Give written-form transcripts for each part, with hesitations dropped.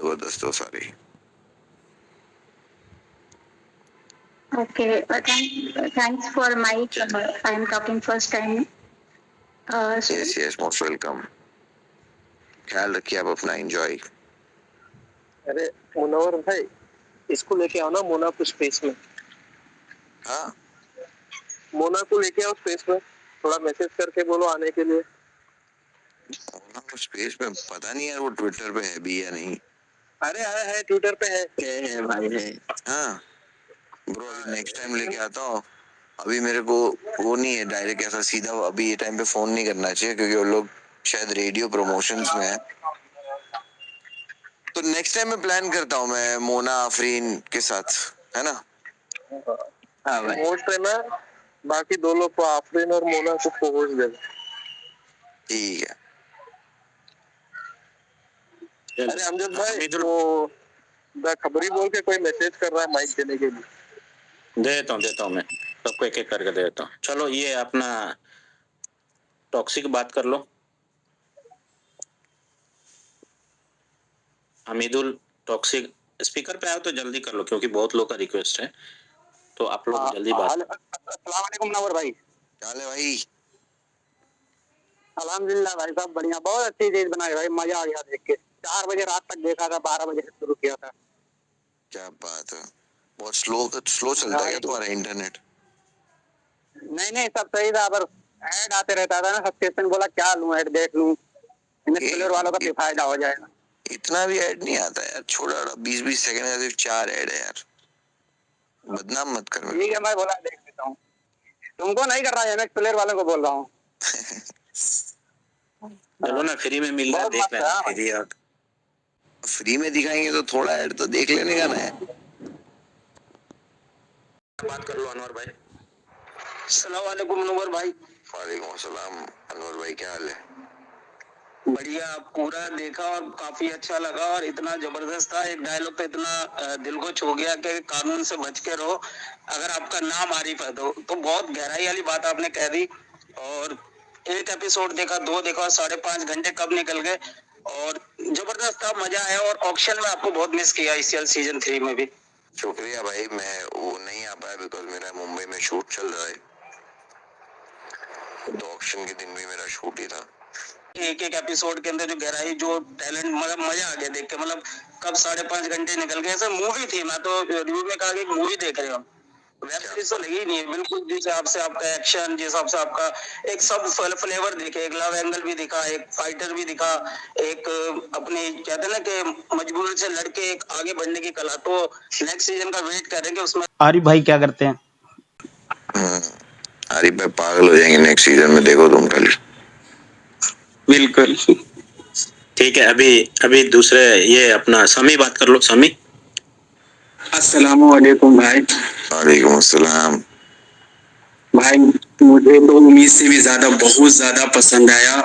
जबरदस्त हो सारी। Okay, thanks for mic. I am talking first time. Yes most welcome. ख्याल रखिए आप अपना, एंजॉय। अरे मुनव्वर भाई, इसको लेके आओ ना मोना को स्पेस में। हाँ, मोना को लेके आओ स्पेस में, थोड़ा मैसेज करके बोलो आने के लिए। मोना को स्पेस में पता नहीं यार, वो ट्विटर पे है भी या नहीं। अरे है ट्विटर पे है भाई है। हाँ ब्रो, नेक्स्ट टाइम लेके आता हूँ। अभी मेरे को वो नहीं है डायरेक्ट ऐसा सीधा अभी ये टाइम पे फोन नहीं करना चाहिए, क्योंकि वो लोग शायद रेडियो प्रमोशंस में है। तो नेक्स्ट टाइम मैं प्लान करता हूँ मैं मोना आफरीन के साथ, है ना। हाँ भाई, होस्ट है ना, बाकी दो लोग को आफरीन और मोना को होस्ट देना। ठीक है। अरे अमजद भाई, वो खबरी बोल के कोई मैसेज कर रहा है माइक देने के लिए। देता हूँ मैं सबको एक एक करके देता हूँ। चलो ये अपना टॉक्सिक बात कर लो। हमीदुल टॉक्सिक स्पीकर पे आओ तो जल्दी कर लो, क्योंकि बहुत लोग का रिक्वेस्ट है, तो आप लोग जल्दी बात। अस्सलाम वालेकुम नवर भाई। क्या हाल है भाई? अल्हम्दुलिल्लाह भाई, सब बढ़िया। बहुत अच्छी चीज बनाई भाई, मजा आ गया देख के। 4 बजे रात तक देखा था, 12 बजे से शुरू किया था। क्या बात है, बहुत स्लो चलता है क्या तुम्हारा इंटरनेट? नहीं सब सही था, पर ऐड आते रहता था ना सब्सक्रिप्शन, बोला क्या लूं, ऐड देख लूं, इन्हें प्लेयर वालों का बेफायदा हो जाएगा। इतना भी ऐड नहीं आता यार, छोड़ा 20-20 सेकंड का सिर्फ 4 ऐड है यार, बदनाम मत कर। ठीक है, मैं बोला देख लेता हूँ। तुमको नहीं कर रहा है, मैं प्लेयर वालों को बोल रहा हूँ। चलो ना, फ्री में मिल रहा है, देख लेना फ्री। और फ्री में दिखाएंगे तो थोड़ा ऐड तो देख लेने का ना है। बात कर लो अनवर भाई। अस्सलाम वालेकुम अनवर भाई। वालेकुम अस्सलाम अनवर भाई, क्या हाल है? बढ़िया, पूरा देखा और काफी अच्छा लगा, और इतना जबरदस्त था। एक डायलॉग तो इतना दिल को छू गया कि कानून से बच के रहो अगर आपका नाम आरिफ है तो बहुत गहराई वाली बात आपने कह दी। और एक एपिसोड देखा, 2 देखा, 5.5 घंटे कब निकल गए, और जबरदस्त था, मजा आया। और ऑक्शन में आपको बहुत मिस किया इस सीजन 3 में भी। शुक्रिया भाई, मैं वो नहीं आ पाया बिकॉज मेरा मुंबई में शूट चल रहा है, तो ऑक्शन के दिन भी मेरा शूट ही था। एक एपिसोड के अंदर जो गहराई, जो टैलेंट, मतलब मजा आ गया देख के। मतलब कब 5.5 घंटे निकल गए, ऐसा मूवी थी। मैं तो रिव्यू में कहा कि मूवी देख रहे हो, वेब सीरीज तो लगी नहीं है बिल्कुल। जिस हिसाब से आपका एक्शन, जिस हिसाब से आपका एक सब फ्लेवर दिखे, एक लव एंगल भी दिखा, एक फाइटर भी दिखा, एक अपने कहते हैं ना कि मजबूरी से लड़के एक आगे बढ़ने की कला। तो नेक्स्ट सीजन का वेट करेंगे उसमें। आरिफ भाई क्या करते हैं? आरिफ भाई पागल हो जाएंगे नेक्स्ट सीजन में, देखो तुम कल। बिल्कुल ठीक है। अभी दूसरे ये अपना समी बात कर लो। समी। अस्सलामु अलैकुम भाई। वालेकुम अस्सलाम। भाई मुझे तो उम्मीद से भी ज्यादा बहुत ज्यादा पसंद आया।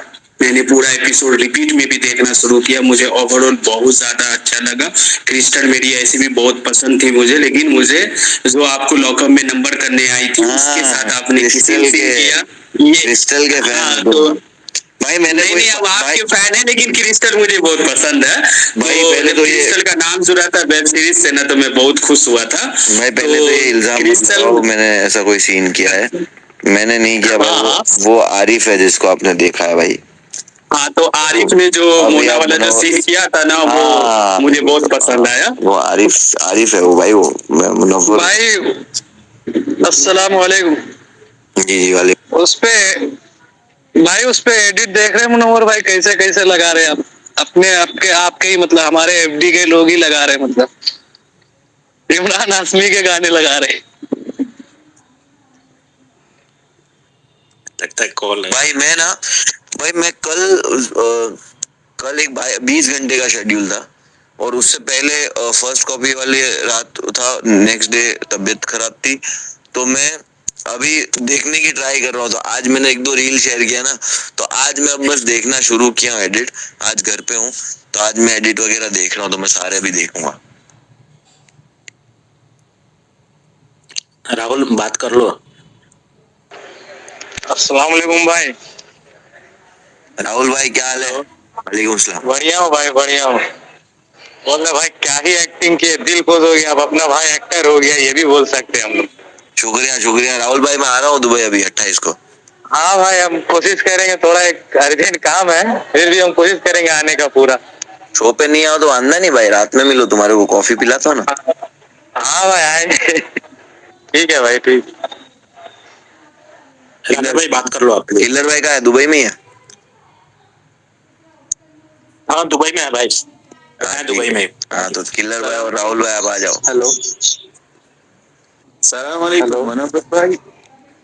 मैंने पूरा एपिसोड रिपीट में भी देखना शुरू किया। मुझे ओवरऑल बहुत ज्यादा अच्छा लगा। क्रिस्टल मेरी ऐसी भी बहुत पसंद थी मुझे, लेकिन मुझे जो आपको लॉकअप में नंबर करने आई थी उसके साथ आपने किसी किया ये क्रिस्टल के फैन हाँ, हो तो भाई। मैंने नहीं अब आपके फैन है, लेकिन क्रिस्टल मुझे बहुत पसंद है भाई। तो पहले जब तो क्रिस्टल का नाम सुना था वेब सीरीज से ना, तो मैं बहुत खुश हुआ था भाई। पहले तो ये इल्जाम मत लगाओ मैंने ऐसा कोई सीन किया है, मैंने नहीं किया भाई। वो आरिफ है जिसको आपने देखा है भाई। हाँ, तो आरिफ ने जो मोना वाला जो सीन किया था ना, वो मुझे बहुत पसंद आया। वो आरिफ है वो भाई, वो मुनव्वर भाई अस्सलाम वालेकुम। जी वाले। उस पे उस पे एडिट देख रहे हैं मुनव्वर भाई, कैसे कैसे लगा रहे हैं आप? अपने आपके ही मतलब हमारे एफडी के लोग ही लगा रहे हैं, मतलब इमरान हाशमी के गाने लगा रहे हैं। लगता है कॉल है भाई। मैं कल एक 20 घंटे का शेड्यूल था, और उससे पहले फर्स्ट कॉपी वाली रात था, नेक्स्ट डे तबीयत खराब थी, तो मैं अभी देखने की ट्राई कर रहा हूँ। तो आज मैंने 1-2 रील शेयर किया ना, तो आज मैं अब बस देखना शुरू किया हूँ एडिट। आज घर पे हूँ तो आज मैं एडिट वगैरह देख रहा हूँ, तो मैं सारे अभी देखूंगा। राहुल बात कर लो। अस्सलाम वालेकुम भाई। राहुल भाई क्या हाल है? वालेकुम सलाम। बढ़िया हूँ भाई, बढ़िया हूँ। बोल रहे भाई क्या ही एक्टिंग की है, दिल खुश हो गया, अब अपना भाई एक्टर हो गया, ये भी बोल सकते हैं हम लोग। शुक्रिया शुक्रिया राहुल भाई, मैं आ रहा हूँ दुबई अभी 28 को। हाँ भाई, हम कोशिश करेंगे, थोड़ा एक अर्जेंट काम है, फिर भी हम कोशिश करेंगे आने का पूरा। शो पे नहीं आओ तो आंदा नहीं भाई, रात में मिलो, तुम्हारे को कॉफी पिलाता हूँ ना। हाँ भाई आएंगे। ठीक है भाई, ठीक। किलर भाई बात कर लो आप। किलर भाई का है, दुबई में ही है? हाँ दुबई में है भाई, है दुबई में। हाँ तो किलर भाई और राहुल भाई आप आ जाओ। हेलो, सलाम अलैकुम मनोज भाई।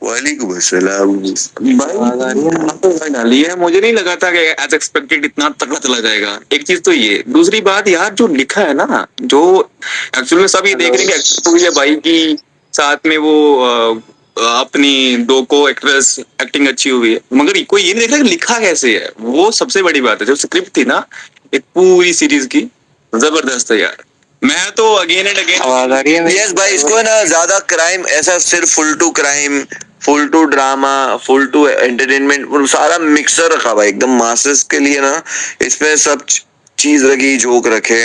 वालेकुम अस्सलाम भाई डाली है, मुझे नहीं लगा था कि एज एक्सपेक्टेड इतना तगड़ा चला जाएगा। एक चीज तो ये, दूसरी बात यार जो लिखा है ना, जो एक्चुअल में सब ये देख रहे हैं कि एक्टिंग हुई है भाई की, साथ में वो अपनी दो को एक्ट्रेस एक्टिंग अच्छी हुई है, मगर कोई ये नहीं देख रहा कि लिखा कैसे है, वो सबसे बड़ी बात है। जो स्क्रिप्ट थी ना एक पूरी सीरीज की, जबरदस्त है यार। मैं तो अगेन एंड अगेन आवाज आ रही है मेरी? यस भाई, इसको ना ज्यादा क्राइम, ऐसा सिर्फ full to crime, full to drama, full to entertainment, सारा मिक्सर रखा भाई एकदम मासेस के लिए ना। इसमें सब चीज रखी, जोक रखे,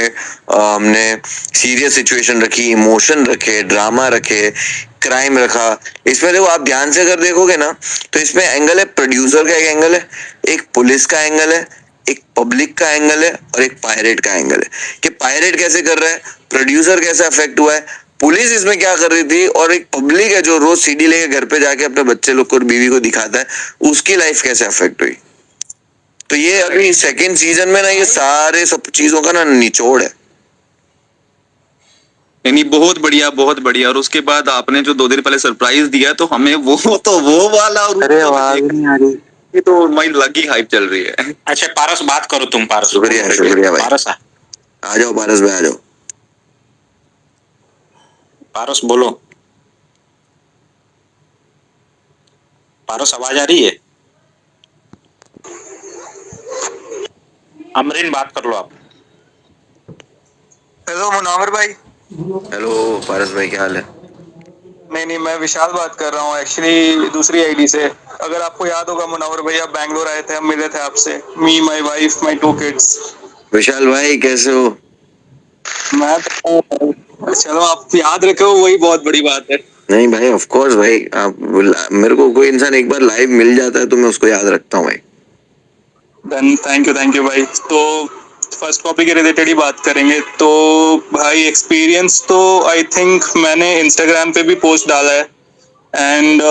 हमने सीरियस सिचुएशन रखी, इमोशन रखे, ड्रामा रखे, क्राइम रखा। इसमें देखो, आप ध्यान से अगर देखोगे ना तो इसमें एंगल है, प्रोड्यूसर का एक एंगल है, एक पुलिस का एंगल है, एक पब्लिक का एंगल है और एक पायरेट का एंगल है। कि पायरेट कैसे कर रहा है, प्रोड्यूसर कैसे अफेक्ट हुआ है, पुलिस इसमें क्या कर रही थी, और एक पब्लिक है जो रोज सीडी लेके घर पे जाके अपने बच्चे लोग को और बीवी को दिखाता है, उसकी लाइफ कैसे अफेक्ट हुई। तो ये अभी सेकेंड सीजन में ना ये सारे सब चीजों का ना निचोड़ है। यानी बहुत बढ़िया, बहुत बढ़िया। और उसके बाद आपने जो 2 दिन पहले सरप्राइज दिया तो हमें वो तो वो वाला, और अरे आवाज नहीं आ रही। ये तो माई लगी हाइप चल रही है। अच्छा पारस बात करो तुम, पारस। शुक्रिया शुक्रिया भाई, पारस आ जाओ पारस भाई, आ जाओ। पारस बोलो। पारस आवाज आ रही है? अमरीन बात कर लो आप। हेलो मुनावर भाई। हेलो पारस भाई, क्या हाल है? नहीं मैं विशाल बात कर रहा हूँ एक्चुअली दूसरी आईडी से। अगर आपको याद होगा मुनावर भाई, आप बैंगलोर आए थे, हम मिले थे आपसे, मी माय वाइफ माय 2 किड्स। विशाल भाई कैसे हो? मैं चलो आप याद रखे हो, वही बहुत बड़ी बात है। नहीं भाई, ऑफ कोर्स भाई, आप मेरे को कोई इंसान एक बार लाइव मिल जाता है तो मैं उसको याद रखता हूँ भाई। देन थैंक यू भाई। तो फर्स्ट कॉपी के रिलेटेड ही बात करेंगे। तो भाई एक्सपीरियंस तो आई थिंक मैंने इंस्टाग्राम पे भी पोस्ट डाला है, and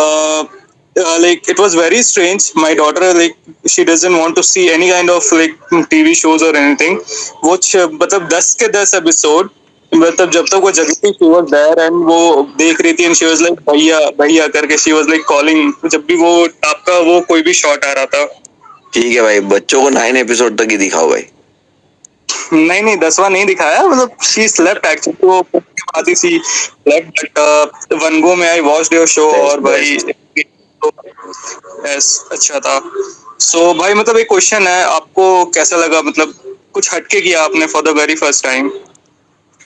like it was very strange. My daughter, like, she doesn't want to see any kind of like TV shows or anything. वो मतलब 10 के 10 एपिसोड, मतलब जब तक वो जगी थी she was there and वो देख रही थी, and she was like भैया भैया करके she was like calling जब भी वो आपका वो कोई भी शॉट आ रहा था। ठीक है भाई, बच्चों को 9 एपिसोड तक ही दिखाओ भाई। नहीं 10वां नहीं दिखाया, मतलब शी स्लेप्ट एक्चुअली, वो बात ही सी स्लेप्ट, बट वन गो में आई वॉच्ड योर शो, और भाई यस अच्छा था। सो भाई मतलब एक क्वेश्चन है, आपको कैसा लगा, मतलब कुछ हटके किया आपने for the very first time?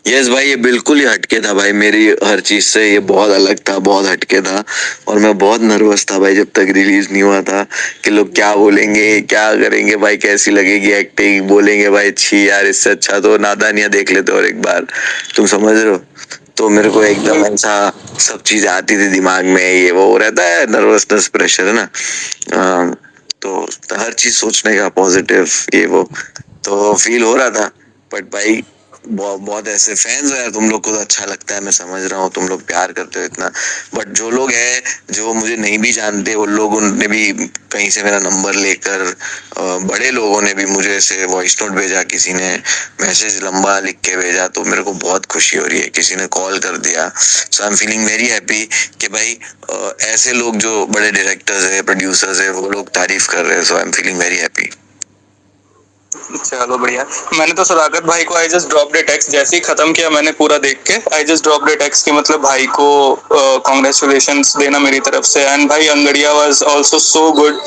Yes भाई, ये बिल्कुल ही हटके था भाई, मेरी हर चीज से ये बहुत अलग था, बहुत हटके था। और मैं बहुत नर्वस था भाई जब तक रिलीज नहीं हुआ था, कि लोग क्या बोलेंगे, क्या करेंगे भाई, कैसी लगेगी एक्टिंग, बोलेंगे भाई छी यार, इससे अच्छा तो नादानियां देख लेते और एक बार, तुम समझ रहे हो। तो मेरे को एकदम ऐसा सब चीजें आती थी दिमाग में, ये वो रहता है, नर्वसनेस, प्रेशर है ना। तो हर चीज सोचने का पॉजिटिव, ये वो तो फील हो रहा था। बट भाई बहुत ऐसे फैंस हो यार, तुम लोग को तो अच्छा लगता है, मैं समझ रहा हूँ, तुम लोग प्यार करते हो इतना। बट जो लोग हैं जो मुझे नहीं भी जानते, वो लोग, उनने भी कहीं से मेरा नंबर लेकर, बड़े लोगों ने भी मुझे ऐसे वॉइस नोट भेजा, किसी ने मैसेज लंबा लिख के भेजा, तो मेरे को बहुत खुशी हो रही है। किसी ने कॉल कर दिया, so I am feeling very happy कि भाई ऐसे लोग जो बड़े डायरेक्टर्स है, प्रोड्यूसर्स है, वो लोग तारीफ कर रहे हैं। So I am feeling very happy. चलो बढ़िया। मैंने तो सदाकत भाई को I just drop the text, जैसे ही खत्म किया मैंने पूरा देख के, I just drop the text कि मतलब भाई को कॉन्ग्रेचुलेशंस देना मेरी तरफ से। एंड भाई अंगड़िया वाज आल्सो सो गुड,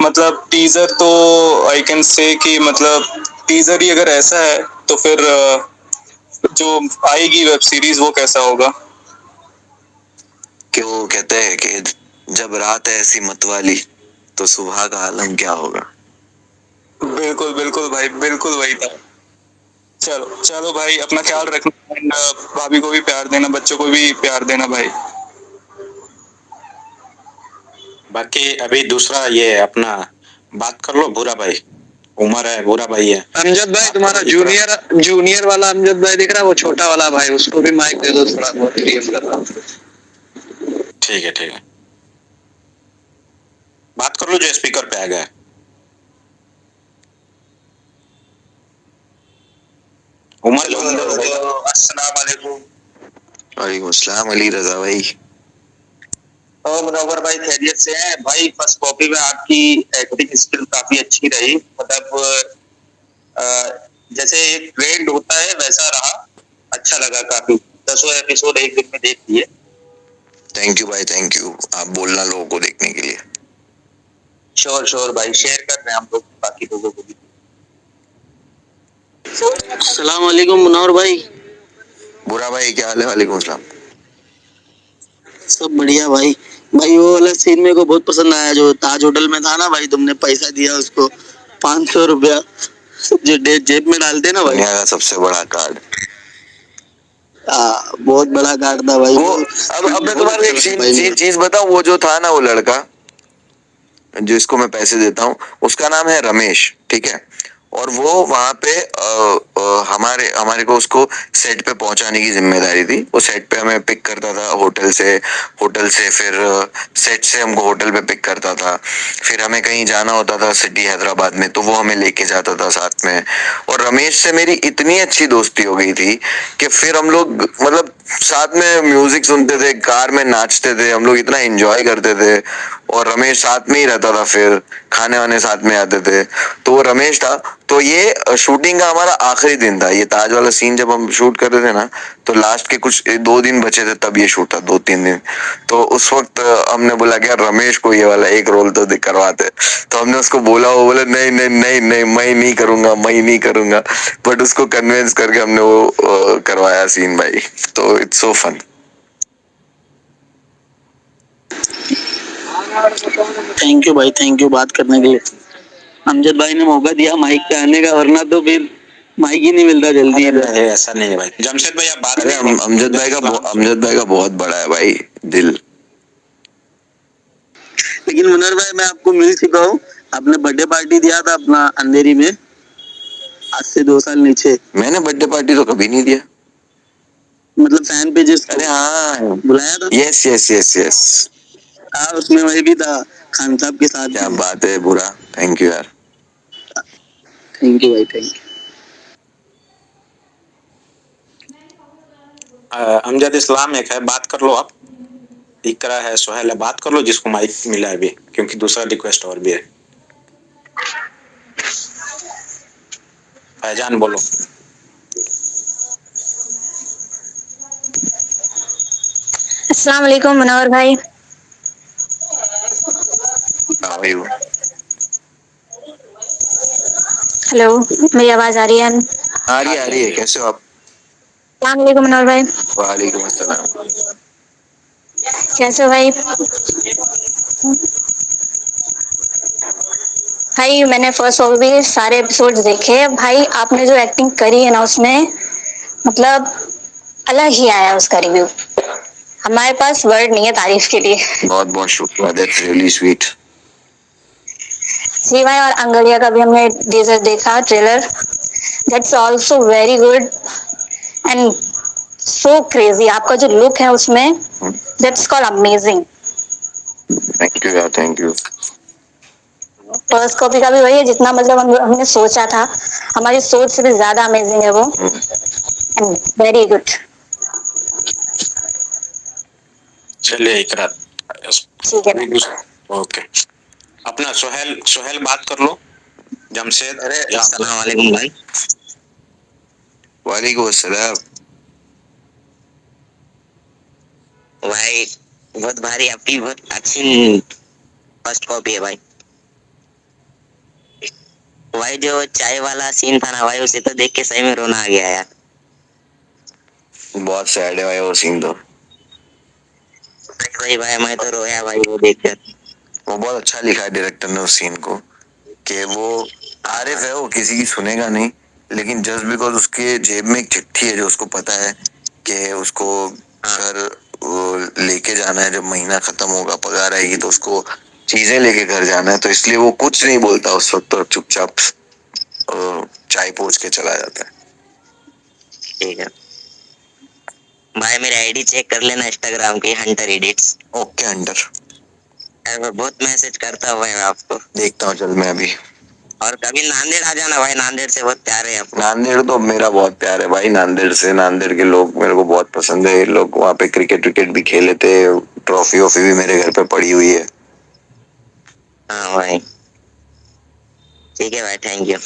मतलब टीजर तो आई कैन से कि मतलब टीजर ही अगर ऐसा है तो फिर जो आएगी वेब सीरीज वो कैसा होगा। कि वो कहते हैं कि जब रात है ऐसी मतवाली तो सुबह का आलम क्या होगा। बिल्कुल बिल्कुल भाई, बिल्कुल वही था। चलो चलो भाई, अपना ख्याल रखना and, भाभी को भी प्यार देना, बच्चों को भी प्यार देना भाई। बाकी अभी दूसरा ये अपना बात कर लो, भूरा भाई, उमर है, भूरा भाई है। अमजद भाई, बात तुम्हारा करो, इकरा। जूनियर वाला अमजद भाई दिख रहा है, वो छोटा वाला भाई, उसको भी माइक दे दो थोड़ा बहुत क्लियर कर रहा हूँ। ठीक है, ठीक है, बात कर लो जो स्पीकर पे आ गया है। उमर जो अंदर हो गया। अस्सलाम वालेकुम। वालेकुम अस्सलाम अली रजा भाई। और मुनव्वर भाई खैरियत से हैं भाई? फर्स्ट कॉपी में आपकी एक्टिंग स्किल काफी अच्छी रही, मतलब जैसे एक ट्रेंड होता है वैसा रहा, अच्छा लगा काफी। 10 एपिसोड एक दिन में देख लिए। थैंक यू भाई, थैंक यू, आप बोलना लोगों को देखने के लिए। श्योर श्योर भाई, शेयर कर रहे हैं हम लोग बाकी लोगों को भी। अस्सलाम वालेकुम मुनव्वर भाई। बुरा भाई क्या हाल है? वालेकुम अस्सलाम। सब बढ़िया भाई। भाई वो वाला सीन मेरे को बहुत पसंद आया जो ताज होटल में था ना भाई, तुमने पैसा दिया उसको 500 रुपया जो जेब में डालते ना भाई। दुनिया का सबसे बड़ा कार्ड। बहुत बड़ा कार्ड था भाई वो अब मैं तुम्हारे एक चीज बताऊं, वो जो था ना, वो लड़का जिसको मैं पैसे देता हूँ, उसका नाम है रमेश, ठीक है। और वो वहां पे हमारे को उसको सेट पे पहुंचाने की जिम्मेदारी थी। वो सेट पे हमें पिक करता था होटल से फिर सेट से हमको होटल पे पिक करता था। फिर हमें कहीं जाना होता था सिटी हैदराबाद में, तो वो हमें लेके जाता था साथ में। और रमेश से मेरी इतनी अच्छी दोस्ती हो गई थी कि फिर हम लोग मतलब साथ में म्यूजिक सुनते थे, कार में नाचते थे, हम लोग इतना एंजॉय करते थे। और रमेश साथ में ही रहता था, फिर खाने वाने साथ में आते थे। तो वो रमेश था। तो ये शूटिंग का हमारा आखिरी दिन था, ये ताज वाला सीन जब हम शूट कर रहे थे ना, तो लास्ट के कुछ 2 दिन बचे थे, तब ये शूट था, 2-3 दिन। तो उस वक्त हमने बोला कि यार रमेश को ये वाला एक रोल तो करवाते। तो हमने उसको बोला, वो बोले नहीं नहीं नहीं नहीं, मैं नहीं करूंगा। बट उसको कन्विंस करके हमने वो करवाया सीन भाई। तो it's so fun. Thank you भाई, थैंक यू बात करने के लिए। अमजद भाई ने मौका दिया माइक पे आने का, वरना तो फिर माइक ही नहीं मिलता जल्दी। अरे ऐसा नहीं है भाई, जमशेद भाई आप बात अरे करिए। अमजद भाई का बहुत बड़ा है भाई दिल। लेकिन मुनव्वर भाई मैं आपको मिल चुका हूँ, आपने बर्थडे पार्टी दिया था अपना अंधेरी में, आज से 2 साल नीचे। मैंने बर्थडे पार्टी तो कभी नहीं दिया। मतलब फैन पेजेस। अरे हाँ, बुलाया था। Yes yes yes yes. हाँ उसमें वही भी था, खान साहब के साथ। क्या बात है बुरा, थैंक यू यार। थैंक यू भाई, थैंक यू। अमजद इस्लाम एक है, बात कर लो आप। इकरा है, सोहेल है, बात कर लो जिसको माइक मिला है अभी, क्योंकि दूसरा रिक्वेस्ट और भी है। फैजान बोलो। अस्सलाम वालेकुम मुनव्वर भाई। How are you? हेलो, मेरी आवाज आ रही है? आ रही है, कैसे हो आप? अस्सलाम वालेकुम मुनव्वर भाई। वालेकुम अस्सलाम। कैसे हो भाई? भाई मैंने फर्स्ट ऑफ भी सारे एपिसोड्स देखे भाई, आपने जो एक्टिंग करी है ना उसमें, मतलब अलग ही आया उसका रिव्यू। हमारे पास वर्ड नहीं है तारीफ के लिए। बहुत बहुत शुक्रिया, दैट्स रियली स्वीट। जी भाई, और अंगलिया का भी हमने टीजर देखा, trailer, that's also very good and so crazy. आपका जो लुक है उसमें, that's call amazing. Thank you यार, थैंक यू। फर्स्ट कॉपी का भी वही है, जितना मतलब हमने सोचा था, हमारी सोच से भी ज्यादा अमेजिंग है वो, एंड वेरी गुड। चलिए इकरा, ठीक है। ओके। अपना सोहेल बात कर लो। जमशेद। अरे अस्सलाम वालेकुम भाई। वालेकुम अस्सलाम। भाई बहुत भारी, आपकी बहुत अच्छी फर्स्ट कॉपी है भाई। भाई जो चाय वाला सीन था ना भाई, उसे तो देख के सही में रोना आ गया यार। बहुत सैड है भाई वो सीन तो। भाई मैं तो रोया भाई वो देखकर। वो बहुत अच्छा लिखा है डायरेक्टर ने उस सीन को, कि वो आरिफ है, वो किसी की सुनेगा नहीं, लेकिन जस्ट बिकॉज उसके जेब में एक चिट्ठी है जो उसको पता है कि उसको घर लेके जाना है, जब महीना खत्म होगा पगार आएगी तो उसको चीजें लेके घर जाना है, तो इसलिए वो कुछ नहीं बोलता उस वक्त और चुपचाप चाय पोंछ के चला जाता है। ठीक है भाई, मेरी आईडी चेक कर लेना इंस्टाग्राम की, हंटर एडिट्स। ओके हंटर, मैं बहुत मैसेज करता हूँ भाई मैं आपको। देखता हूँ चल मैं अभी। और कभी नांदेड़ आ जाना भाई, नांदेड़ से बहुत प्यार है आपको। नांदेड़ तो मेरा बहुत प्यार है भाई, नांदेड़ से, नांदेड़ के लोग मेरे को बहुत पसंद है। ये लोग वहाँ पे क्रिकेट विकेट भी खेले थे, ट्रॉफी वॉफी भी मेरे घर पे पड़ी हुई है। हाँ भाई ठीक है भाई, थैंक यू।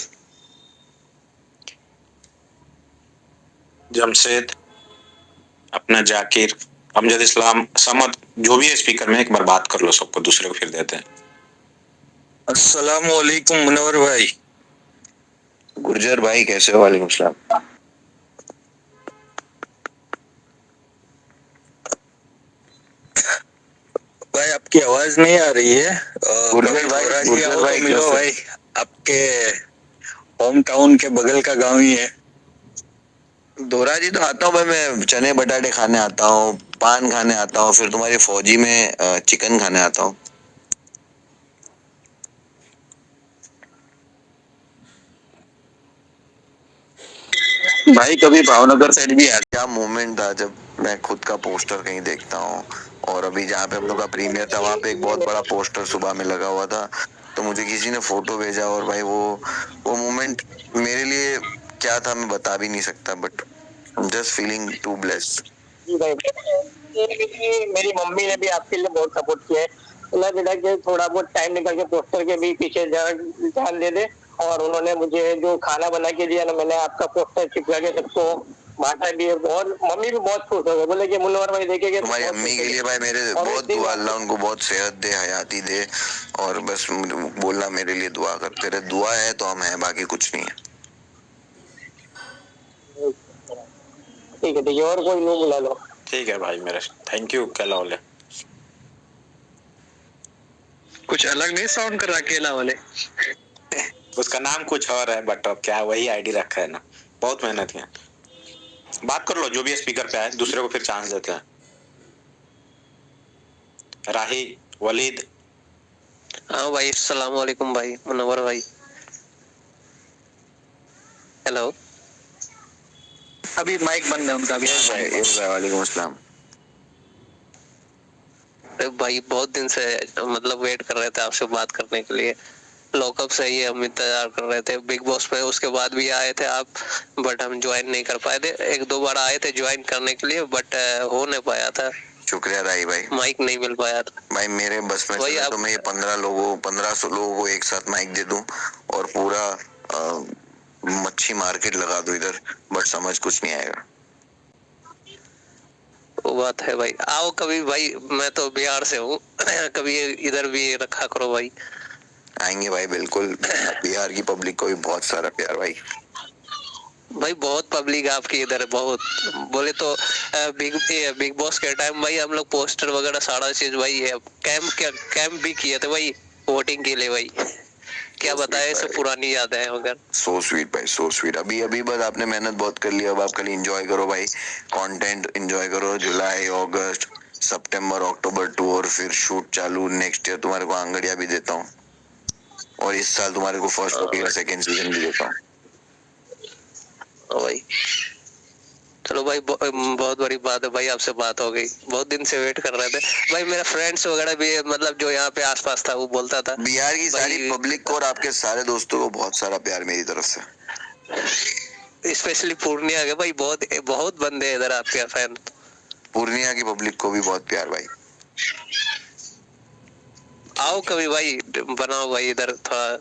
जमशेद, अपना जाकिर, अमजद इस्लाम, समद, जो भी है स्पीकर में एक बार बात कर लो सबको, दूसरे को फिर देते हैं। अस्सलाम वालेकुम मुनव्वर भाई। गुर्जर भाई कैसे हो? वालेकुम सलाम। भाई आपकी आवाज नहीं आ रही है। गुर्जर भाई मिलो भाई, आपके होम टाउन के बगल का गांव ही है। दोरा जी तो आता हूँ भाई, मैं चने बटाटे खाने आता हूँ, पान खाने आता हूँ, फिर तुम्हारी फौजी में चिकन खाने आता हूँ। भाई कभी भावनगर साइड भी आ। क्या मोमेंट था जब मैं खुद का पोस्टर कहीं देखता हूँ, और अभी जहाँ पे हम लोग का प्रीमियर था वहाँ पे एक बहुत बड़ा पोस्टर सुबह में लगा हुआ था, तो मुझे किसी ने फोटो भेजा, और भाई वो मोमेंट मेरे लिए क्या था मैं बता भी नहीं सकता, but just feeling to blessed. मेरी मम्मी ने भी आपके लिए बहुत सपोर्ट किया है, तो बेटा के थोड़ा बहुत टाइम निकल के पोस्टर के भी पीछे ध्यान दे दे। और उन्होंने मुझे जो खाना बना के दिया ना, मैंने आपका पोस्टर चिपका के सबको बांटा भी है। बहुत मम्मी भी बहुत खुश हो गए, बोले कि मुनव्वर भाई देखेंगे। तुम्हारी अम्मी के लिए भाई मेरे बहुत दुआ, अल्लाह उनको बहुत सेहत दे, हयाती दे, और बस बोलना मेरे लिए दुआ कर, तेरे दुआ है तो हम हैं, बाकी कुछ नहीं है। ठीक है और कोई नहीं बुला लो। ठीक है भाई मेरे, थैंक यू केला वाले। कुछ अलग नहीं साउंड कर रहा केला वाले। उसका नाम कुछ और है, बट क्या वही आईडी रखा है ना, बहुत मेहनत है। बात कर लो जो भी स्पीकर पे आए, दूसरे को फिर चांस देते हैं। राही, वलीद। हाँ भाई, अस्सलाम वालेकुम भाई, मुनव्वर भाई। हेलो, अभी माइक बंद है उनका भी। वालेकुम अस्सलाम। भाई बहुत दिन से मतलब वेट कर रहे थे आपसे बात करने के लिए, लॉकअप से ही हम इंतजार कर रहे थे। बिग बॉस पे उसके बाद भी आए थे आप, बट हम ज्वाइन नहीं कर पाए थे। एक दो बार आए थे ज्वाइन करने के लिए, बट हो नहीं पाया था। शुक्रिया राही भाई, माइक नहीं मिल पाया था भाई। मेरे बस में चले तो मैं ये 1500 लोगों को एक साथ माइक दे दूं और पूरा मच्छी मार्केट लगा दूं इधर, बट समझ कुछ नहीं आएगा। वो बात है भाई, आओ कभी भाई, मैं तो बिहार से हूँ कभी इधर भी रखा करो भाई। आएंगे भाई बिल्कुल, बिहार की पब्लिक को भी बहुत सारा प्यार भाई। भाई बहुत पब्लिक आपकी इधर, बहुत बोले तो बिग बॉस के टाइम भाई हम लोग पोस्टर वगैरह सारा चीज भाई है, कैंप भी किए थे भाई वोटिंग के लिए भाई। क्या बताए, सब पुरानी यादें हैं मगर। सो स्वीट भाई, सो स्वीट। अभी बस आपने मेहनत बहुत कर ली, अब आप खाली एंजॉय करो भाई, कंटेंट एंजॉय करो। जुलाई, अगस्त, सितंबर, अक्टूबर टूर, फिर शूट चालू। नेक्स्ट ईयर तुम्हारे को आंगड़िया भी देता हूँ, और इस साल तुम्हारे को फर्स्ट कॉपी का सेकंड सीजन भी देता हूँ। भाई चलो भाई, बहुत बड़ी बात है भाई, आपसे बात हो गई, बहुत दिन से वेट कर रहे थे भाई। मेरा फ्रेंड्स वगैरह भी मतलब जो यहाँ पे आसपास था वो बोलता था, बिहार की सारी पब्लिक को और आपके सारे दोस्तों को बहुत सारा प्यार मेरी तरफ से, स्पेशली पूर्णिया के भाई, बहुत बहुत बंदे हैं इधर आपके फैन। पूर्णिया की पब्लिक को भी बहुत प्यार भाई। आओ कभी भाई, बनाओ भाई इधर, थोड़ा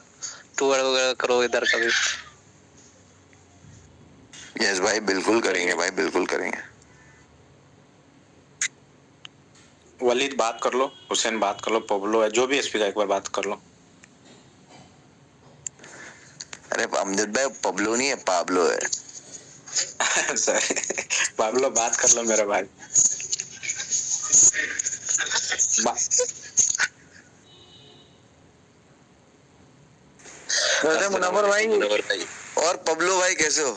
टूर वगैरह करो इधर कभी। यस भाई, बिल्कुल करेंगे भाई, बिल्कुल करेंगे। वलीद बात कर लो, हुसैन बात कर लो, पब्लो है, जो भी स्पीकर, एक बार बात कर लो। अरे अमजद भाई, पब्लो नहीं है, पाब्लो है। सॉरी पाब्लो, बात कर लो मेरा भाई। मुनव्वर भाई, और पब्लो भाई कैसे हो?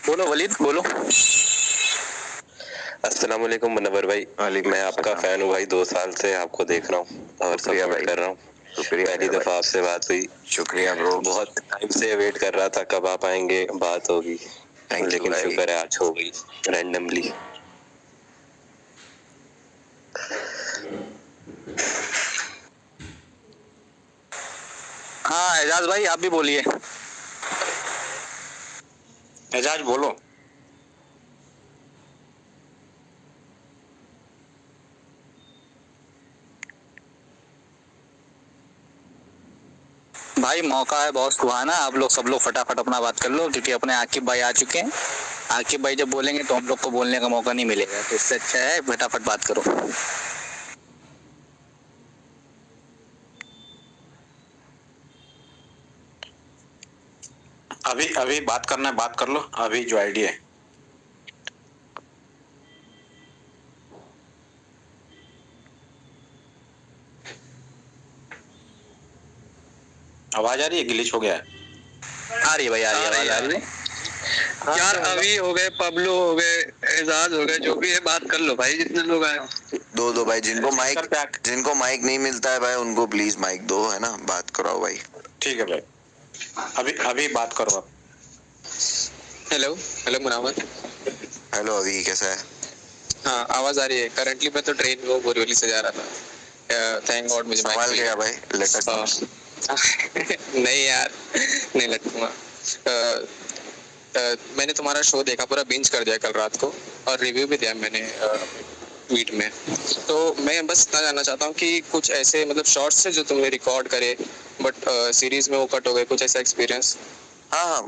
बोलो वलीद बोलो। अस्सलाम वालेकुम मुनव्वर भाई, मैं आपका फैन हूँ भाई, 2 साल से आपको देख रहा हूँ और सपोर्ट कर रहा हूँ। पहली दफा आपसे बात हुई, शुक्रिया ब्रो। बहुत टाइम से वेट कर रहा था कब आप आएंगे, बात होगी, लेकिन शुक्र है आज हो गई रैंडमली। हाँ एजाज भाई आप भी बोलिए। एजाज बोलो। भाई मौका है बहुत सुहाना, आप लोग सब लोग फटाफट अपना बात कर लो, क्योंकि अपने आकिब भाई आ चुके हैं। आकिब भाई जब बोलेंगे तो हम लोग को बोलने का मौका नहीं मिलेगा, तो इससे अच्छा है फटाफट बात करो। अभी बात करना है, बात कर लो अभी जो आईडी है। आवाज आ रही है? ग्लिच हो गया है। आ रही है भाई, आ रही है, आवाज आ रही है यार। अभी हो गए, पब्लो हो गए, एजाज हो गए, जो भी है बात कर लो भाई, जितने लोग आए। दो भाई, जिनको माइक नहीं मिलता है भाई उनको प्लीज माइक दो, है ना, बात कराओ भाई। ठीक है भाई, अभी बात करो आप। हेलो मुनावर। हेलो अभी, कैसा है? हाँ आवाज आ रही है। करंटली मैं तो ट्रेन में बोरीवली से जा रहा था। थैंक गॉड मुझे संभाल गया भाई, लटक नहीं यार, नहीं लटकूंगा। मैंने तुम्हारा शो देखा, पूरा बिंज कर दिया कल रात को, और रिव्यू भी दिया मैंने ट्वीट में। तो मैं बस इतना जानना चाहता हूँ कि कुछ ऐसे मतलब शॉर्ट्स से जो तुमने रिकॉर्ड करे बट सीरीज में वो कट हो गए, कुछ ऐसा एक्सपीरियंस? हाँ,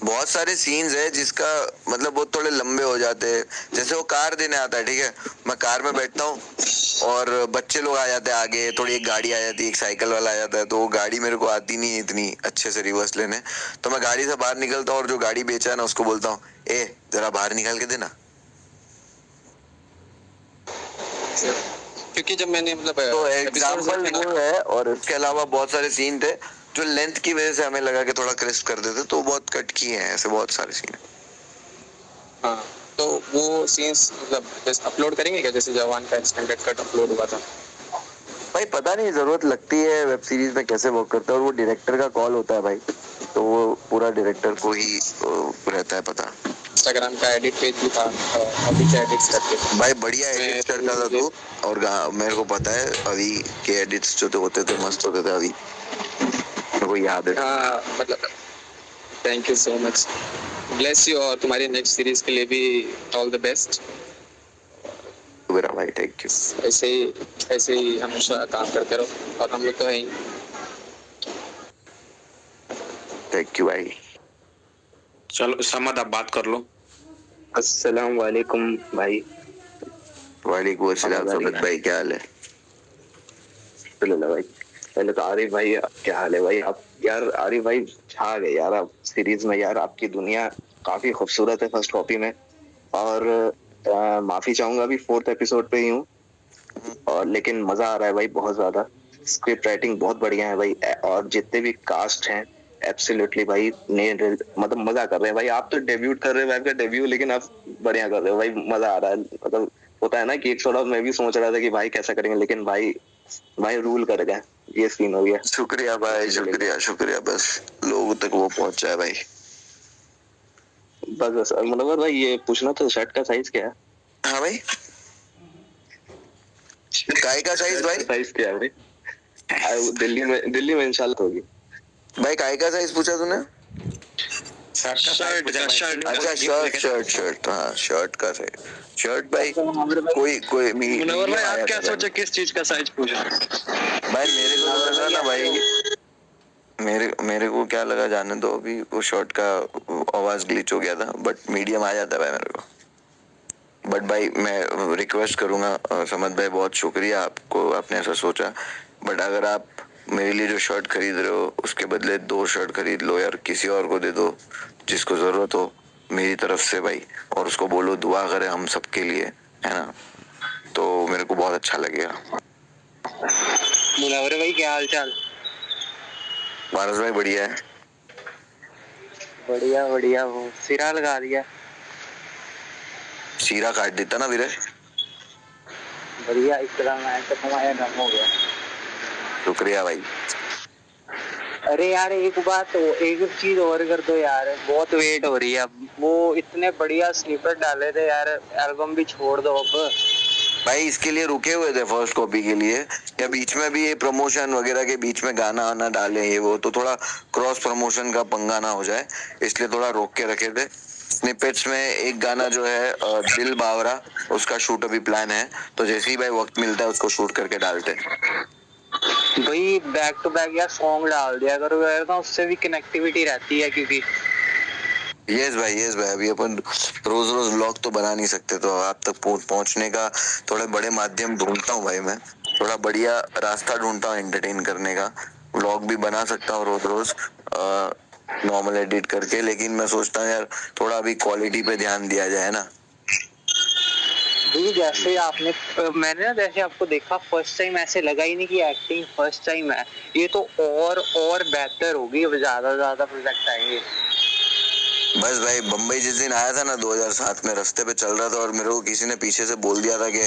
बहुत सारे सीन्स है जिसका मतलब वो थोड़े लंबे हो जाते हैं। जैसे वो कार देने आता है, ठीक है, मैं कार में बैठता हूँ और बच्चे लोग आ जाते हैं आगे, थोड़ी एक गाड़ी आ जाती है, एक साइकिल वाला आ जाता है, तो वो गाड़ी मेरे को आती नहीं है इतनी अच्छे से रिवर्स लेने, तो मैं गाड़ी से बाहर निकलता हूँ और जो गाड़ी बेचा है ना उसको बोलता हूँ, ए जरा बाहर निकाल के देना। क्योंकि जब मैंने मतलब तो एग्जाम्पल वो है, और इसके अलावा बहुत सारे सीन थे जो लेंथ की वजह से हमें लगा कि थोड़ा क्रिस्प कर देते, तो बहुत कट किए हैं, ऐसे बहुत सारे सीन। हाँ, तो वो सीन्स मतलब अपलोड करेंगे क्या, जैसे जवान का एक्सटेंडेड कट अपलोड हुआ था? भाई पता नहीं, जरूरत लगती है वेब सीरीज में कैसे वर्क करता है, और वो डायरेक्टर का कॉल होता है भाई, तो वो पूरा डायरेक्टर को ही रहता है पता। इंस्टाग्राम का एडिट पेज भी था, अभी क्या एडिट्स करके भाई बढ़िया एडिट करता था तू, और मेरे को पता है अभी के एडिट्स जो होते थे मस्त होते थे, अभी मेरे को याद है। हाँ मतलब thank you so much, bless you, और तुम्हारी नेक्स्ट सीरीज के लिए भी ऑल द बेस्ट। मेरा भाई थैंक यू। ऐसे ही हमेशा काम करते रहो, और हम लोग तो हैं ही। थैंक यू भाई। चलो समद आप बात कर लो। अस्सलाम वालेकुम भाई। वालेकुम अस्सलाम समद भाई, क्या हाल है? भाई पहले तो आरिफ भाई क्या हाल है भाई? आप यार आरिफ भाई छा गए यार आप सीरीज में, यार आपकी दुनिया काफी खूबसूरत है फर्स्ट कॉपी में, और माफी चाहूंगा अभी 4th एपिसोड पे ही हूँ, और लेकिन मजा आ रहा है भाई बहुत ज्यादा। स्क्रिप्ट राइटिंग बहुत बढ़िया है भाई, और जितने भी कास्ट हैं एब्सोल्युटली भाई मतलब मजा कर रहे हैं भाई। आप तो डेब्यूट कर रहे हो, आपका डेब्यू, लेकिन आप बढ़िया कर रहे हो भाई, मजा आ रहा है। मतलब होता है ना कि एक थोड़ा मैं भी सोच रहा था कि भाई कैसा करेंगे, लेकिन भाई रूल कर गए, ये सीन हो गया। शुक्रिया भाई, शुक्रिया, बस लोगों तक वो पहुंचा है भाई। बस मुनव्वर भाई ये पूछना था, शर्ट का साइज क्या है? हाँ भाई, काय का साइज भाई? साइज क्या है भाई? दिल्ली में इंशाल्लाह होगी भाई। काय का साइज पूछा तूने? शर्ट अच्छा शर्ट, हाँ शर्ट का साइज। शर्ट भाई कोई मुनव्वर भाई आप क्या सोचे, किस चीज का साइज पूछा? भाई मेरे को लगा ना भाई, मेरे को क्या लगा जाने दो, अभी वो शर्ट का आवाज ग्लिच हो गया था, बट मीडियम आ जाता है भाई मेरे को। बट भाई मैं रिक्वेस्ट करूंगा समद भाई, बहुत शुक्रिया आपको, आपने ऐसा सोचा, बट अगर आप मेरे लिए जो शर्ट खरीद रहे हो उसके बदले 2 शर्ट खरीद लो यार, किसी और को दे दो जिसको जरूरत हो मेरी तरफ से भाई, और उसको बोलो दुआ करे हम सबके लिए, है ना, तो मेरे को बहुत अच्छा लगेगा। मुनावर भाई क्या हाल चाल? पारस भाई बढ़िया है। बढ़िया बढ़िया, वो सिरा लगा दिया। शीरा काट देता ना वीरे। बढ़िया, इस तरह मैं तो हमारा दम हो गया। शुक्रिया भाई। अरे यार एक बात हो, एक चीज और कर दो यार, बहुत वेट हो रही है। अब वो इतने बढ़िया स्निपेट डाले थे यार, एल्बम भी छोड़ दो अब। भाई इसके लिए रुके हुए थे फर्स्ट कॉपी के लिए, या बीच में भी ये प्रमोशन वगैरह के बीच में गाना आना डाले ये वो, तो थोड़ा क्रॉस प्रमोशन का पंगा ना हो जाए, इसलिए थोड़ा रोक के रखे थे। स्निपेट्स में एक गाना जो है दिल बावरा, उसका शूट अभी प्लान है, तो जैसे ही भाई वक्त मिलता है उसको शूट करके डालते हैं। भाई बैक टू बैक यार सॉन्ग डाल दिया करो यार, तो उससे भी कनेक्टिविटी रहती है क्योंकि। यस भाई अभी अपन रोज रोज व्लॉग तो बना नहीं सकते, तो आप तक पहुंचने का थोड़े बड़े माध्यम ढूंढता हूँ भाई, मैं थोड़ा बढ़िया रास्ता ढूंढता हूँ एंटरटेन करने का। व्लॉग भी बना सकता हूँ रोज रोज नॉर्मल एडिट करके, लेकिन मैं सोचता हूँ यार थोड़ा अभी क्वालिटी पे ध्यान दिया जाए ना। जैसे आपने मैंने ना जैसे आपको देखा फर्स्ट टाइम, ऐसे लगा ही नहीं कि एक्टिंग फर्स्ट टाइम है, ये तो और बेहतर होगी, अब ज्यादा प्रोजेक्ट आएंगे। बस भाई बम्बई जिस दिन आया था ना 2007 में, रास्ते पे चल रहा था और मेरे को किसी ने पीछे से बोल दिया था कि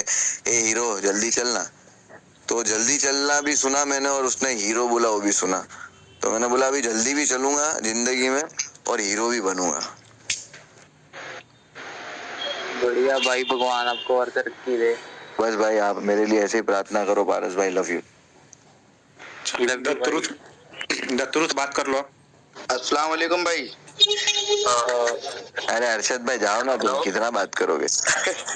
ए हीरो जल्दी चलना, तो जल्दी चलना भी सुना मैंने और उसने हीरो बोला वो भी सुना, तो मैंने बोला अभी जल्दी भी चलूंगा जिंदगी में और हीरो भी बनूंगा। बढ़िया भाई, भगवान आपको और तरक्की दे। बस भाई आप मेरे लिए ऐसे ही प्रार्थना करो पारस भाई, लव यू। दत्तरुत बात कर लो। अस्सलाम वालेकुम भाई। अरे अरशद भाई जाओ ना, तुम कितना बात करोगे,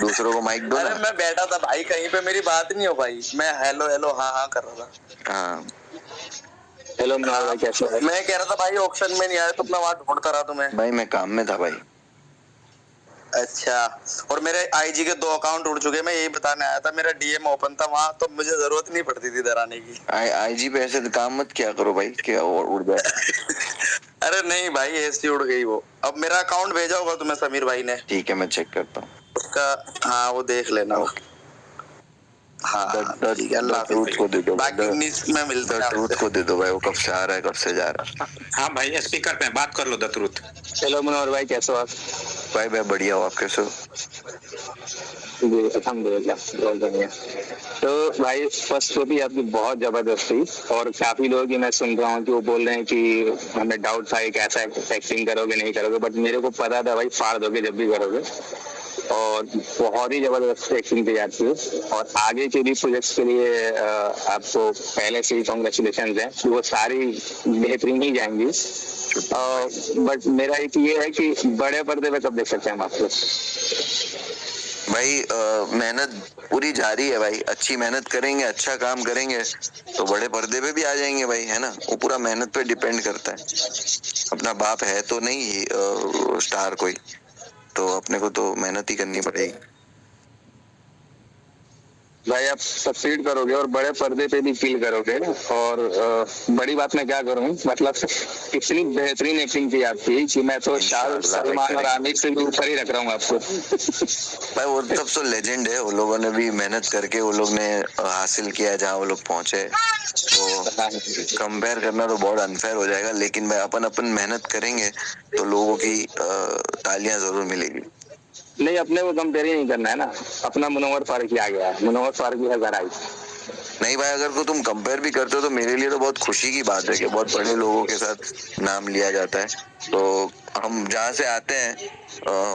दूसरों को माइक दो ना। अरे मैं बैठा था भाई कहीं पे, मेरी बात नहीं हो पाई, मैं हेलो हेलो हाँ हाँ कर रहा था। हाँ हेलो भाई कैसे हो? मैं कह रहा था भाई ऑप्शन में नहीं आया तो मैं वहां ढूंढता रहा तुम्हें। भाई मैं काम में था भाई। अच्छा, और मेरे आईजी के 2 अकाउंट उड़ चुके, मैं यही बताने आया था, मेरा डीएम ओपन था वहां, तो मुझे जरूरत नहीं पड़ती थी इधर आने की। आईजी पे ऐसे काम मत किया करो भाई, क्या उड़ जाए। अरे नहीं भाई ऐसी उड़ गई वो। अब मेरा अकाउंट भेजा होगा तुम्हें समीर भाई ने। ठीक है मैं चेक करता हूँ उसका, हाँ वो देख लेना। हाँ ठीक है, अल्लाह ट्रूथ को दे दो, बाकी में मिलते हैं। ट्रूथ को दे दो भाई, वो कब से आ रहा है कब से जा रहा है। हाँ भाई स्पीकर पे बात कर लो दत्तरुत। हेलो मनोहर भाई कैसे हो आप? भाई मैं बढ़िया हूँ, आप कैसे हो? जी अल्हम्दुलिल्लाह बहुत बढ़िया। तो भाई फर्स्ट कॉपी आपकी बहुत जबरदस्त थी, और काफी लोग ही मैं सुन रहा हूँ कि वो बोल रहे हैं कि हमें डाउट था कि कैसा एक्टिंग करोगे नहीं करोगे, बट मेरे को पता था भाई फाड़ दोगे जब भी करोगे, और बहुत ही जबरदस्त एक्टिंग थी आपकी, और आगे के भी प्रोजेक्ट्स के लिए आपको पहले से ही कॉन्ग्रेचुलेशन है, वो सारी बेहतरीन ही जाएंगी। बट मेरा एक ये है कि बड़े पर्दे पे कब देख सकते हैं हम आपको? भाई मेहनत पूरी जारी है भाई, अच्छी मेहनत करेंगे अच्छा काम करेंगे तो बड़े पर्दे पे भी आ जाएंगे भाई, है ना, वो पूरा मेहनत पे डिपेंड करता है। अपना बाप है तो नहीं स्टार कोई, तो अपने को तो मेहनत ही करनी पड़ेगी। भाई आप सक्सीड करोगे और बड़े पर्दे पे भी फील करोगे, और बड़ी बात मैं क्या करूं, मतलब इतनी बेहतरीन एक्टिंग थी आपकी कि मैं तो शाहरुख सलमान और आमिर से भी ऊपर ही रख रहा हूँ आपको। भाई वो तब तो लेजेंड है, वो लोगों ने भी मेहनत करके वो लोग ने हासिल किया जहाँ वो लोग पहुंचे, तो कंपेयर करना तो बहुत अनफेयर हो जाएगा, लेकिन भाई अपन मेहनत करेंगे तो लोगों की तालियां जरूर मिलेगी। नहीं अपने को कंपेयर ही नहीं करना है ना, अपना मुनव्वर फारूकी आ गया है, मुनव्वर फारूकी है जरा। नहीं भाई अगर को तुम कंपेयर भी करते हो तो मेरे लिए तो बहुत खुशी की बात है कि बहुत बड़े लोगों के साथ नाम लिया जाता है, तो हम जहाँ से आते हैं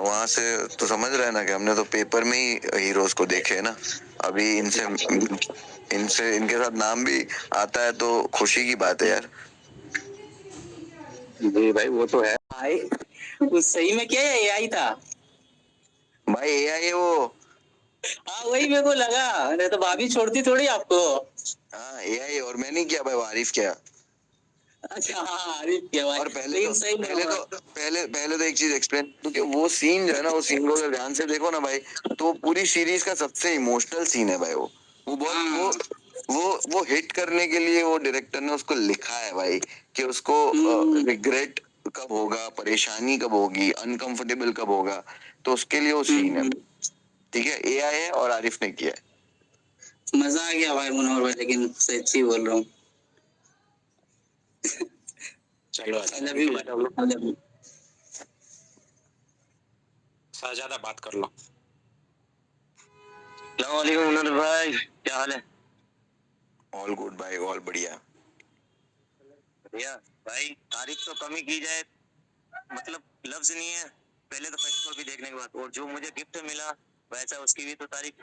वहां से तो समझ रहे हैं ना कि हमने तो पेपर में ही हीरोज को देखे है ना, अभी इनसे इनके साथ नाम भी आता है तो खुशी की बात है यार। जी भाई वो तो है भाई उस सही में क्या एआई था? भाई एआई है वो। हाँ वही मेरे को लगा, नहीं तो भाभी छोड़ती थोड़ी आपको। हाँ एआई, और मैं नहीं किया भाई, वो आरिफ किया। अच्छा हाँ आरिफ किया भाई। और पहले तो एक चीज एक्सप्लेन, क्योंकि वो सीन जो है ना, वो सीन को अगर ध्यान से देखो ना भाई, तो पूरी सीरीज का सबसे इमोशनल सीन है भाई वो बहुत वो हिट करने के लिए वो डायरेक्टर ने उसको लिखा है भाई कि उसको रिग्रेट कब होगा, परेशानी कब होगी, अनकंफर्टेबल कब होगा, तो उसके लिए वो सीन है। ठीक है, एआई है और आरिफ ने किया है। मजा आ गया भाई मुनव्वर भाई, लेकिन सच्ची बोल रहा हूँ। चलो I love you, I love you. साजादा बात कर लो। सलाम भाई, क्या हाल है? ऑल गुड भाई, ऑल बढ़िया। बढ़िया भाई, तारीफ तो कम ही की जाए, मतलब लफ्ज नहीं है। पहले तो फर्स्ट कॉपी देखने के बाद, और जो मुझे गिफ्ट मिला वैसा उसकी भी तो तारीफ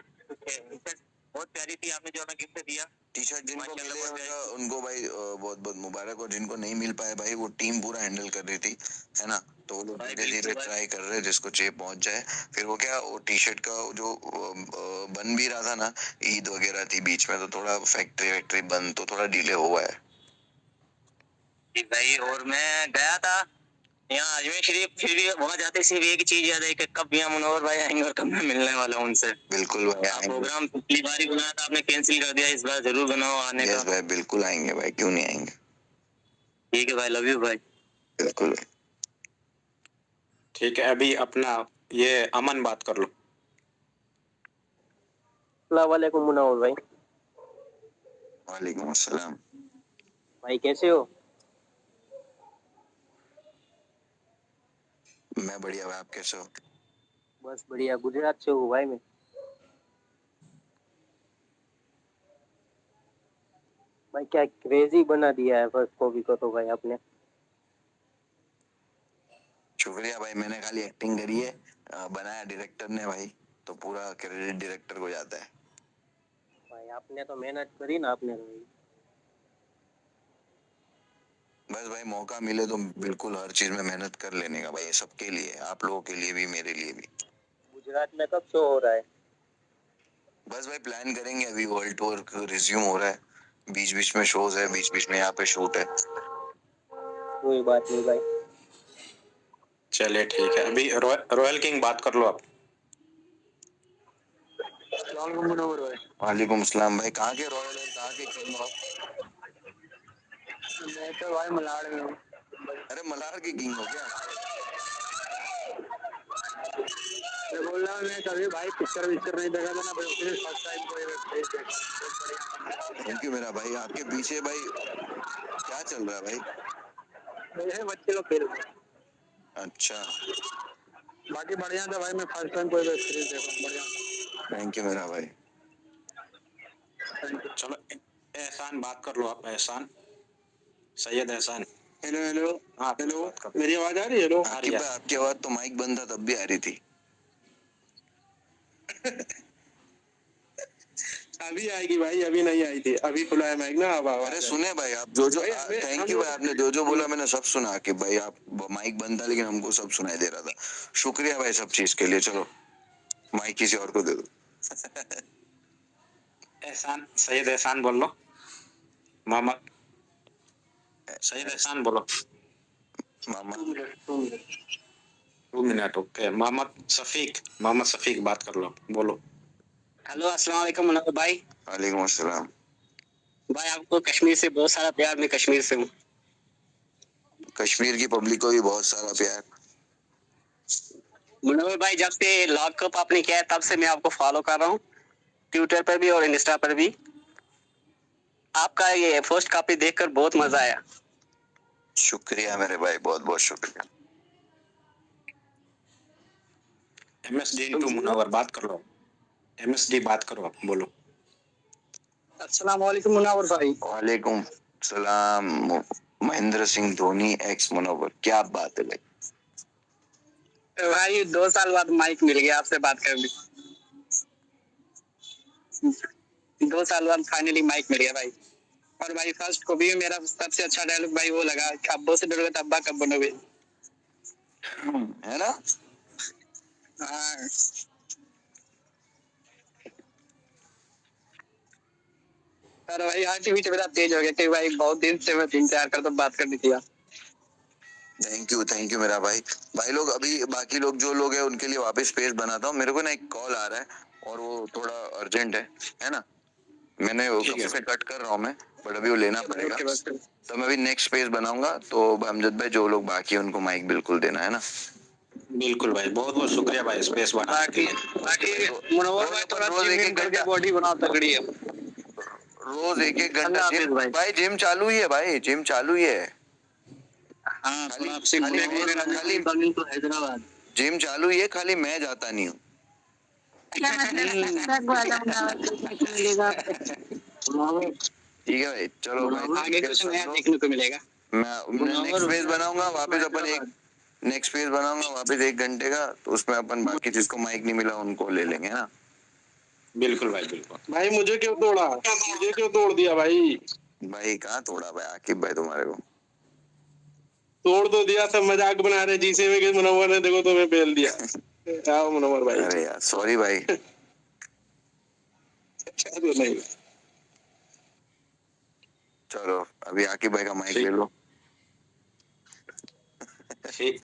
बहुत प्यारी थी। आपने जो हमें गिफ्ट दिया टी शर्ट, जिनको मिले उनको भाई बहुत बहुत मुबारक, और जिनको नहीं मिल पाए भाई वो टीम पूरा हैंडल कर रही थी, है ना, तो वो लोग धीरे धीरे ट्राई कर रहे हैं जिसको चाहिए पहुंच जाए। फिर वो क्या, वो टी शर्ट का जो बन भी रहा था ना, ईद वगैरह थी बीच में, तो थोड़ा फैक्ट्री वैक्ट्री बंद, तो थोड़ा डिले हुआ है भाई। और मैं गया था यहाँ अजमेर शरीफ, फिर भी वहाँ जाते सिर्फ एक चीज याद है कि कब यहाँ मुनव्वर भाई आएंगे और कब मैं मिलने वाला हूँ उनसे। बिल्कुल भाई, आप प्रोग्राम पिछली बार ही बनाया था, आपने कैंसिल कर दिया, इस बार जरूर बनाओ आने का। यस भाई, बिल्कुल आएंगे भाई, क्यों नहीं आएंगे। ठीक है भाई, लव यू भाई। बिल्कुल। ठीक है, अभी अपना ये अमन बात कर लो। अस्सलाम वालेकुम मुनव्वर भाई। वालेकुम अस्सलाम। भाई कैसे हो? मैं बढ़िया भाई, आप कैसे हो? बस बढ़िया, गुजरात से हूँ भाई मैं। भाई क्या क्रेजी बना दिया है फर्स्ट कॉपी को तो भाई आपने। शुक्रिया भाई, मैंने खाली एक्टिंग करी है, बनाया डायरेक्टर ने भाई, तो पूरा क्रेडिट डायरेक्टर को जाता है। भाई आपने तो मेहनत करी ना, आपने तो भाई। बस भाई मौका मिले तो बिल्कुल हर चीज में मेहनत कर लेने का भाई, सबके लिए, आप लोगों के लिए भी, मेरे लिए भी। गुजरात में कब शो हो रहा है? बस भाई प्लान करेंगे, अभी वर्ल्ड टूर रिज्यूम हो रहा है, बीच बीच में शोज है, बीच बीच में यहाँ पे शूट है। कोई बात नहीं भाई। चलिए ठीक है, अभी रॉयल किंग बात कर लो आप। वालेकुम सलाम भाई, कहाँ के रॉयल और कहाँ के किंग हो? मैं तो भाई मलाड़ में हूँ। अरे मलाड़ के किंग हो क्या? मैं बोल रहा हूँ, मैं कभी भाई पिक्चर नहीं देखा था ना, फर्स्ट टाइम कोई वेब सीरीज देखा। थैंक यू मेरा भाई। आपके पीछे भाई क्या चल रहा है भाई? मेरे बच्चे लोग खेल रहे हैं। अच्छा, बाकी बढ़िया था भाई, मैं फर्स्ट टाइम कोई वेब सीरीज देखा, बढ़िया। थैंक यू मेरा भाई। चलो एहसान बात कर लो आप, एहसान, सैयद एहसान। Hello hello. हाँ हेलो, मेरी आवाज आ रही है? हेलो, आपकी आवाज तो माइक बंद था तब भी आ रही थी। अभी आएगी भाई, अभी नहीं आई थी, अभी खुला है माइक ना, अब आवाज। अरे सुने भाई, आप जो थैंक यू भाई, आपने जो जो बोला मैंने सब सुना, कि भाई आप माइक बंद था लेकिन हमको सब सुनाई दे रहा था। शुक्रिया भाई सब चीज के लिए। चलो माइक किसी और को दे दो। एहसान, सैयद एहसान बोल लो। मोहम्मद सैयद एहसान बोलो। मामा 2 मिनट, ओके। मोहम्मद शफीक बात कर लो, बोलो। हेलो, अस्सलाम वालेकुम मुनव्वर भाई। वालेकुम अस्सलाम भाई आपको कश्मीर से बहुत सारा प्यार, मैं कश्मीर से हूँ। कश्मीर की पब्लिक को भी बहुत सारा प्यार। मुनव्वर भाई, जब से लॉकअप आपने किया है तब से मैं आपको फॉलो कर रहा हूँ, ट्विटर पर भी और इंस्टा पर भी। आपका ये फर्स्ट कॉपी देखकर बहुत मजा आया। शुक्रिया मेरे भाई, बहुत बहुत शुक्रिया। MSD इनटू मुनव्वर बात कर लो। MSD बात करो आप, बोलो। अस्सलाम वालेकुम मुनव्वर भाई। वालेकुम सलाम। महेंद्र सिंह धोनी एक्स मुनव्वर, क्या बात है भाई। भाई 2 साल बाद माइक मिल गया आपसे बात करने। 2 साल बाद फाइनली माइक मिल गया भाई। और भाई फर्स्ट को भी मेरा सबसे अच्छा डायलॉग भाई वो लगा, अब्बो से डरोगे तो अब्बा कब बनोगे, है ना? हाँ। और भाई एक्टिविटी मेरा तेज हो गया कि भाई बहुत दिन से मैं 3-4 कर तो बात करनी थी। थैंक यू मेरा भाई। भाई लोग, अभी बाकी लोग जो लोग हैं उनके लिए वापस स्पेस बनाता हूँ, मेरे को ना एक कॉल आ रहा है और वो थोड़ा अर्जेंट है ना, मैंने वो कब से कट कर रहा हूँ मैं, बट अभी वो लेना पड़ेगा। तो मैं अभी नेक्स्ट पेज बनाऊंगा, तो अमजद भाई जो लोग बाकी है उनको माइक बिल्कुल देना है ना। बिल्कुल भाई, बहुत बहुत शुक्रिया भाई स्पेस बनाने के लिए। बाकी मुनव्वर भाई थोड़ा रोज जिम एक विम एक करके घंटा, बॉडी बनाओ तगड़ी है। रोज एक एक घंटा अल्लाह जिम। हाफिज भाई। भाई जिम चालू ही है, भाई जिम चालू ही है। हाँ थोड़ा आपसे खाली कमिंग टू हैदराबाद। जिम चालू ही है, खाली मैं जाता नहीं हूँ। क्या ठीक है भाई, चलो भाई आगे कुछ नया देखने को मिलेगा। मैं नेक्स्ट पेज बनाऊंगा वापस, अपन एक नेक्स्ट पेज बनाऊंगा वापस 1 घंटे का, तो उसमें अपन बाकी जिसको माइक नहीं मिला उनको ले लेंगे ना। बिल्कुल भाई बिल्कुल। भाई मुझे क्यों तोड़ा, मुझे क्यों तोड़ दिया भाई? भाई कहाँ तोड़ा भाई आकिब भाई तुम्हारे को? तोड़ तो दिया, सब मजाक बना रहे जीसे में कि मुनव्वर ने देखो तुम्हें बेल दिया। आओ मुनव्वर भाई। अरे यार सॉरी भाई। नहीं चलो अभी आकिब भाई का माइक ले लो। ठीक।